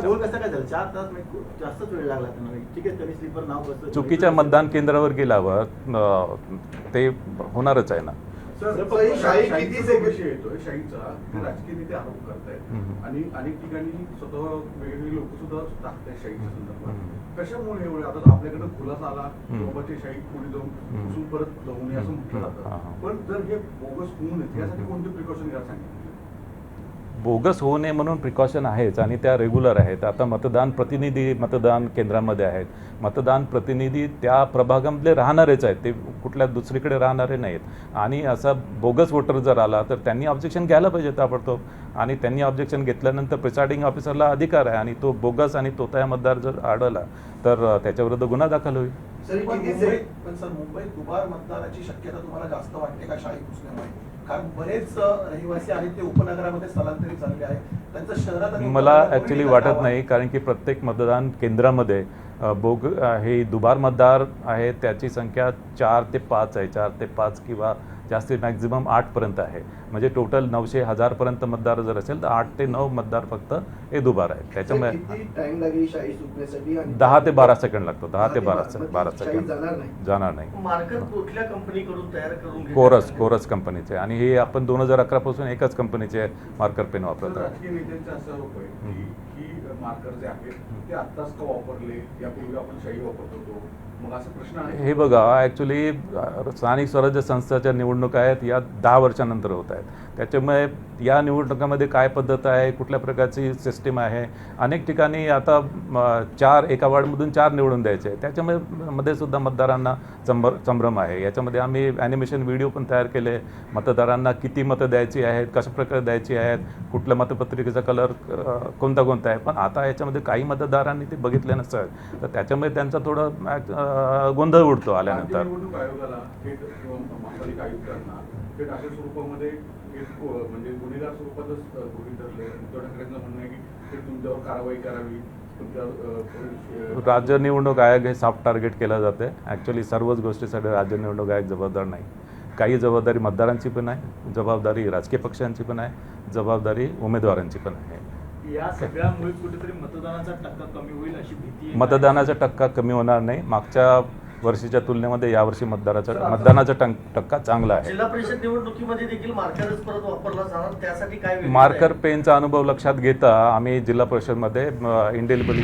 गोल कसं काय झालं? 4 तास म्हणजे जास्तच वेळ लागला त्यांना. ठीक आहे, त्यांनी स्लीपर नाव बसलं. चुकीच्या मतदान केंद्रावर गेल्यावर ते होणारच आहे ना. शाही किती विषय येतोय शाहीचा, राजकीय नेते आरोप करतायत आणि अनेक ठिकाणी स्वतः वेगवेगळे लोक सुद्धा टाकतायत शाहीच्या संदर्भात. कशामुळे एवढे आता आपल्याकडे खुलासा आला बाबा ते शाही पुढे जाऊन घुसून परत जाऊ नये असं म्हटलं जातं, पण जर हे बोगस होऊ नये यासाठी कोणते प्रिकॉशन घ्यायला सांगितलं? बोगस होऊ नये म्हणून प्रिकॉशन आहेच आणि त्या रेग्युलर आहेत. आता मतदान प्रतिनिधी मतदान केंद्रामध्ये आहेत. मतदान प्रतिनिधी त्या प्रभागामधले राहणारेच आहेत, ते कुठल्या दुसरीकडे राहणारे नाहीत. आणि असा बोगस वोटर जर आला तर त्यांनी ऑब्जेक्शन घ्यायला पाहिजे ताबडतोब. आणि त्यांनी ऑब्जेक्शन घेतल्यानंतर प्रिसाइडिंग ऑफिसरला अधिकार आहे आणि तो बोगस आणि तोताया मतदार जर आढळला तर त्याच्याविरुद्ध गुन्हा दाखल होईल. पण सर, मुंबईत दुबार मतदानाची शक्यता तुम्हाला जास्त वाटते का शाही घुसल्यामुळे? कारण बरेच रहिवासी आहेत ते उपनगरामध्ये स्थलांतरित झालेले आहेत, त्यांचं शहरात मला ॲक्च्युली वाटत नाही, कारण की प्रत्येक मतदान केंद्रामध्ये हे दुबार मतदार आहेत त्याची संख्या 4 ते 5 आहे. 4 ते 5 किंवा जास्तीत मॅक्झिमम 8पर्यंत आहे. म्हणजे टोटल 900-1000 पर्यंत मतदार जर असेल तर 8 ते 9 मतदार फक्त हे दुबार आहेत. त्याच्यामुळे 10 ते 12 सेकंड लागतो. 10 ते 12 सेकंड जाणार नाही. मार्कर कुठल्या कंपनीकडून तयार करून? कोरस कंपनीचे. आणि हे आपण 2011 पासून एकच कंपनीचे मार्कर पेन वापरत आहोत. राजकीय नेत्यांचा असा आरोप आहे की मार्कर जे आहेत ते आत्ताच का वापरले, यापूर्वी आपण शाही वापरत होतो, मग असा प्रश्न आहे? हे बघा, ॲक्च्युली स्थानिक स्वराज्य संस्थाच्या निवडणुका आहेत या 10 वर्षानंतर होत आहेत. त्याच्यामुळे या निवडणुकामध्ये काय पद्धत आहे, कुठल्या प्रकारची सिस्टीम आहे, अनेक ठिकाणी आता 4 एका वार्डमधून 4 निवडून द्यायचे. त्याच्यामुळे मध्ये सुद्धा मतदारांना संभ्रम आहे. याच्यामध्ये आम्ही ॲनिमेशन व्हिडिओ पण तयार केले. मतदारांना किती मतं द्यायची आहेत, कशा प्रकारे द्यायची आहेत, कुठल्या मतपत्रिकेचा कलर कोणता कोणता आहे. पण आता याच्यामध्ये काही मतदारांनी ते बघितले नसतं, तर त्याच्यामुळे त्यांचा थोडं गोंधळ उडतो आल्यानंतर. निवडणूक आयोगाला थेट किंवा महापालिका आयुक्तांना थेट अशा स्वरूपामध्ये म्हणजे गुन्हेगार स्वरूपातच गृहीत धरले. उद्धव ठाकरेंचं म्हणणं आहे की थेट तुमच्यावर कारवाई करावी. राज्य निवडणूक आयोग हे सॉफ्ट टार्गेट केलं जाते. ॲक्च्युली सर्वच गोष्टीसाठी राज्य निवडणूक आयोग जबाबदार नाही. काही जबाबदारी मतदारांची पण आहे, जबाबदारी राजकीय पक्षांची पण आहे, जबाबदारी उमेदवारांची पण आहे. या सगळ्यामुळे कुठेतरी मतदानाचा टक्का कमी होईल अशी भीती? मतदानाचा टक्का कमी होणार नाही. मागच्या वर्षीच्या तुलनेमध्ये यावर्षी मतदानाचा टक्का चांगला आहे. जिल्हा परिषद निवडणुकीमध्ये देखील मार्करच परत वापरला जाणार, त्यासाठी काय? मार्कर पेनचा अनुभव लक्षात घेता आम्ही जिल्हा परिषदमध्ये इंडेलिबल